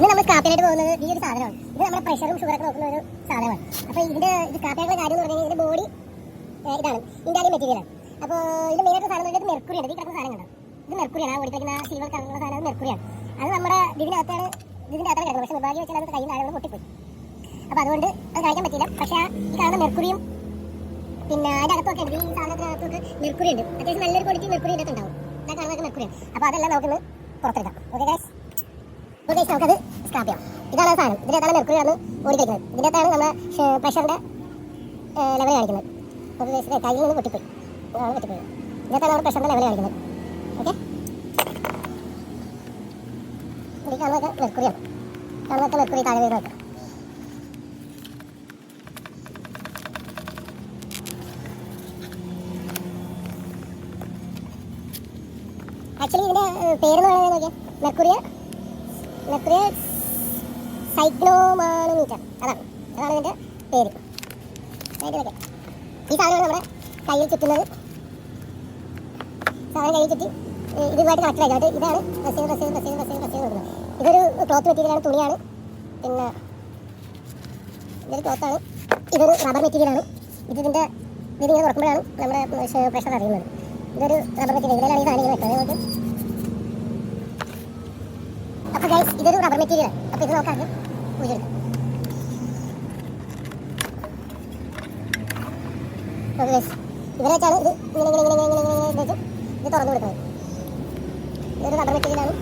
ഇത് നമ്മൾ കാപ്പിയായിട്ട് പോകുന്നത് ഈ ഒരു സാധനമാണ്. ഇത് നമ്മുടെ പ്രഷറും ഷുഗറൊക്കെ നോക്കുന്ന ഒരു സാധനമാണ്. അപ്പോൾ ഇതിന്റെ ഇത് കാപ്പിയായിട്ടുള്ള കാര്യം എന്ന് പറഞ്ഞാൽ ഇതിന്റെ ബോഡി ഇതാണ് ഇൻഡാലിയം മെറ്റീരിയലാണ്. അപ്പോൾ ഇതിന്റെ മെയിനായിട്ട് സാധനം എന്ന് പറഞ്ഞാൽ മെർക്കുറിയാണ്. ഈ കിടക്കുന്ന സാധനം കണ്ടോ, ഇത് മെർക്കുറിയാണ്. ആ ഓടിക്കുന്ന സിൽവർ കളറുള്ള സാധനം മെർക്കുറിയാണ്. അത് നമ്മുടെ ഇതിനകത്താണ് കിടക്കുന്നത്. പക്ഷേ നിർഭാഗ്യം വെച്ചാൽ അത് കയ്യിൽ നിന്ന് പൊട്ടിപ്പോയി. അപ്പോൾ അതുകൊണ്ട് അത് കഴിക്കാൻ പറ്റില്ല. പക്ഷേ ഈ കാണുന്ന മെർക്കുറിയും പിന്നെ അതിൻ്റെ അകത്തൊക്കെ ഉണ്ട്. ഈ സാധനത്തിനകത്തൊക്കെ മെർക്കുറി ഉണ്ട്. അത്യാവശ്യം നല്ലൊരു ക്വാളിറ്റി മെർക്കുറി ഇതിനകത്ത് ഉണ്ടാവും. ഇതാ കാണുന്നതൊക്കെ മെർക്കുറിയാണ്. അപ്പോൾ അതെല്ലാം നമുക്കൊന്ന് പുറത്തെടുക്കാം. ഓക്കെ ഗൈസ്, നമുക്കത് സ്ക്രാപ്പ് ചെയ്യാം. ഇതാണ് ആ സാധനം. ഇതിനകത്താണ് മെർക്കുറി ആണ് ഓടിക്കുന്നത്. ഇതിനകത്താണ് നമ്മുടെ പ്രഷറിൻ്റെ ലെവൽ കാണിക്കുന്നത്. ഓക്കെ ഗൈസ്, കയ്യിൽ നിന്ന് പൊട്ടിപ്പോയി. ഇതിനകത്താണ് നമ്മുടെ പ്രഷറിൻ്റെ ലെവൽ കാണിക്കുന്നത്. ഓക്കെ, ഈ കാണുന്നതൊക്കെ മെർക്കുറിയാണ്. കാണുന്നതൊക്കെ മെർക്കുറി താഴെ വീട് വെക്കാം. ആക്ച്വലി ഇതിൻ്റെ പേരെന്ന് പറയുന്നത് നോക്കിയാൽ മെർക്കുറിയ സൈക്ലോമാനോമീറ്റർ. അതാണ് ഇതിൻ്റെ പേര്. ഇതിലൊക്കെ ഈ സാധനമാണ് നമ്മുടെ കയ്യിൽ ചുറ്റുന്നത്. സാധനം കയ്യിൽ ചുറ്റി ഇതുമായിട്ട് കണക്ട് ആയിട്ട് ഇതാണ് കൊടുക്കുന്നത്. ഇതൊരു ക്ലോത്ത് മെറ്റീരിയലാണ്, തുണിയാണ്. പിന്നെ ഇതൊരു ക്ലോത്താണ്. ഇതൊരു റബ്ബർ മെറ്റീരിയലാണ്. ഇതിങ്ങനെ തുറക്കുമ്പോഴാണ് നമ്മുടെ പ്രഷർ അറിയുന്നത്. ഇതൊരു റബ്ബർ മെറ്റീരിയൽ. ഇതിലാണ് ഈ സാധനം വെക്കുന്നത്. നമുക്ക് അപ്പോൾ ഗൈസ്, ഇതൊരു റബ്ബർ മെറ്റീരിയലാണ്. അപ്പോൾ ഇത് നോക്കാം ഊരിയെടുക്കാം. ഓക്കെ ഗൈസ്, ഇവരെ വെച്ചാണ് ഇത് ഇങ്ങനെ ഇത് തുറന്നു കൊടുക്കുന്നത്. ഇതൊരു റബ്ബർ മെറ്റീരിയലാണ്.